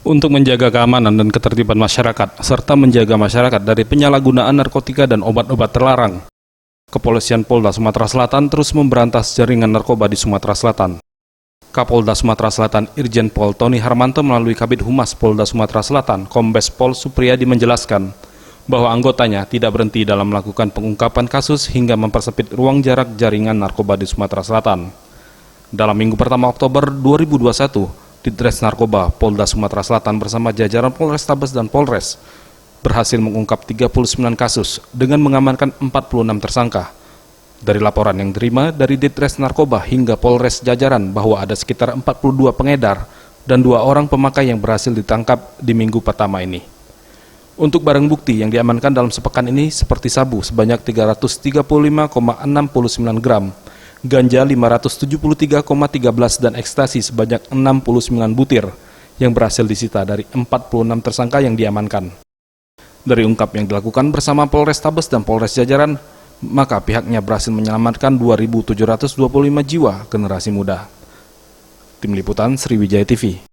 untuk menjaga keamanan dan ketertiban masyarakat, serta menjaga masyarakat dari penyalahgunaan narkotika dan obat-obat terlarang. Kepolisian Polda Sumatera Selatan terus memberantas jaringan narkoba di Sumatera Selatan. Kapolda Sumatera Selatan Irjen Pol Tony Harmanto melalui Kabid Humas Polda Sumatera Selatan, Kombes Pol Supriyadi menjelaskan bahwa anggotanya tidak berhenti dalam melakukan pengungkapan kasus hingga mempersempit ruang jarak jaringan narkoba di Sumatera Selatan. Dalam minggu pertama Oktober 2021, Ditres Narkoba Polda Sumatera Selatan bersama jajaran Polrestabes dan Polres berhasil mengungkap 39 kasus dengan mengamankan 46 tersangka. Dari laporan yang diterima dari Ditres Narkoba hingga Polres jajaran bahwa ada sekitar 42 pengedar dan 2 orang pemakai yang berhasil ditangkap di minggu pertama ini. Untuk barang bukti yang diamankan dalam sepekan ini seperti sabu sebanyak 335,69 gram, ganja 573,13 dan ekstasi sebanyak 69 butir yang berhasil disita dari 46 tersangka yang diamankan. Dari ungkap yang dilakukan bersama Polrestabes dan Polres jajaran, maka pihaknya berhasil menyelamatkan 2.725 jiwa generasi muda. Tim Liputan Sriwijaya TV.